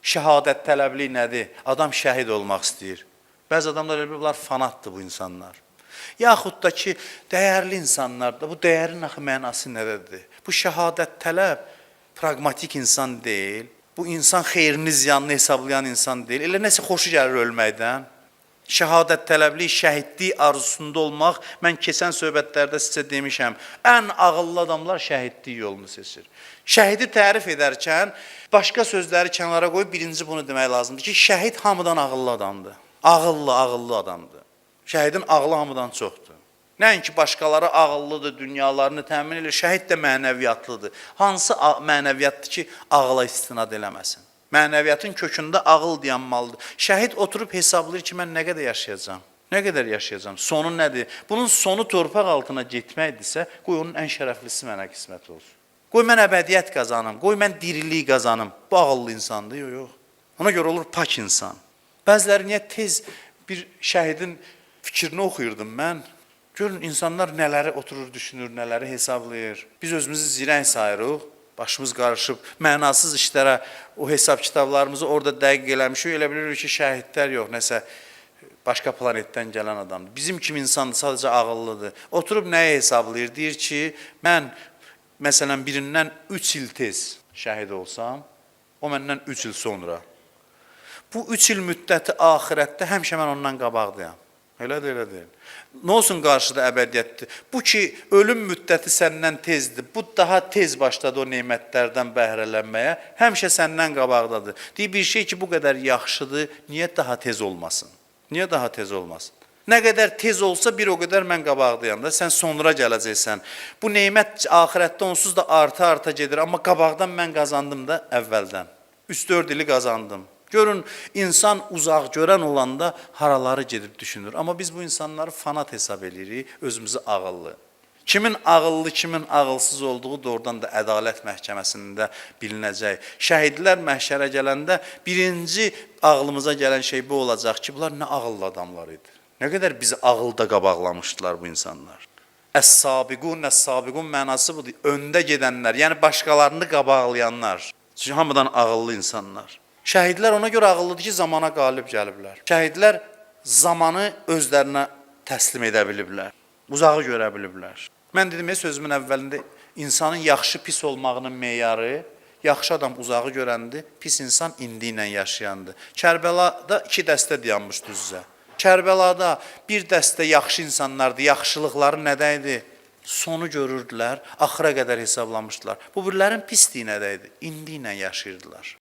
Şəhadət tələbli nədir? Adam şəhid olmaq istəyir. Bəzi adamlar elə bunlar fanatdır bu insanlar. Yaxud da ki, dəyərli insanlar da bu dəyərin axı mənası nədədir? Bu şəhadət tələb pragmatik insan deyil. Bu insan xeyrini, ziyanını hesablayan insan deyil. Elə nəsə xoşu gəlir ölməkdən. Şəhadət tələbli, şəhidlik arzusunda olmaq, mən keçən söhbətlərdə sizə demişəm, ən ağıllı adamlar şəhidlik yolunu seçir. Şəhidi tərif edərkən, başqa sözləri kənara qoyub, birinci bunu demək lazımdır ki, şəhid hamıdan ağıllı adamdır. Ağıllı adamdır. Şəhidin ağlı hamıdan çoxdur. Nəinki başqaları ağıllıdır, dünyalarını təmin edir, şəhid də mənəviyyatlıdır. Hansı mənəviyyatdır ki, ağla istinad eləməsin? Mənəviyyatın kökündə ağıl deyən maldır. Şəhid oturub hesablayır ki, mən nə qədər yaşayacağam? Nə qədər yaşayacağam? Sonu nədir? Bunun sonu torpaq altına getməkdirsə, qoy onun ən şərəflisi mənə qismət olsun. Qoy mən əbədiyyət qazanım, qoy mən diriliyi qazanım. Bu ağıllı insandır, yox. Ona görə olur pak insan. Bəziləri niyə tez bir şəhidin fikrini oxuyurdum mən? Görün, insanlar nələri oturur, düşünür, nələri hesablayır. Biz özümüzü zirəng sayırıq, başımız qarışıb, mənasız işlərə o hesab kitablarımızı orada dəqiq eləmişik, elə bilirik ki, şəhidlər yox, nəsə başqa planetdən gələn adamdır. Bizim kimi insandır, sadəcə ağıllıdır. Oturub nəyə hesablayır? Deyir ki, mən məsələn birindən 3 il tez şəhid olsam, o məndən 3 il sonra. Bu 3 il müddəti axirətdə həmişə mən ondan qabaqdayam. Elədir, elədir. Nə olsun qarşıda əbədiyyətdir? Bu ki, ölüm müddəti səndən tezdir. Bu daha tez başladı o neymətlərdən bəhrələnməyə. Həmişə səndən qabaqdadır. Deyir, bir şey ki, bu qədər yaxşıdır, niyə daha tez olmasın? Niyə daha tez olmasın? Nə qədər tez olsa, bir o qədər mən qabaqdayam da, sən sonra gələcəksən. Bu neymət axirətdə onsuz da arta gedir, amma qabaqdan mən qazandım da əvvəldən. 3-4 ili qazandım. Görün, insan uzaq görən olanda haraları gedib düşünür. Amma biz bu insanları fanat hesab edirik, özümüzü ağıllı. Kimin ağıllı, kimin ağılsız olduğu doğrudan da ədalət məhkəməsində bilinəcək. Şəhidlər məhşərə gələndə birinci ağlımıza gələn şey bu olacaq ki, bunlar nə ağıllı adamlar idi. Nə qədər bizi ağılda qabaqlamışdılar bu insanlar. Əs-sabiqun mənası budur. Öndə gedənlər, yəni başqalarını qabaqlayanlar. Çünki hamıdan ağıllı insanlar. Şəhidlər ona görə ağıllıdır ki, zamana qalib gəliblər. Şəhidlər zamanı özlərinə təslim edə biliblər. Uzağı görə biliblər. Mən dedim, sözümün əvvəlində insanın yaxşı, pis olmağının meyarı, yaxşı adam uzağı görəndir, pis insan indi ilə yaşayandır. Kərbəlada 2 dəstə dayanmışdı üzrə. Kərbəlada bir dəstə yaxşı insanlardı, yaxşılıqları nədəydi? Sonu görürdülər, axıra qədər hesablamışdılar. Bu birlərin pisliyi nədəydi? İndi ilə yaşayırdılar.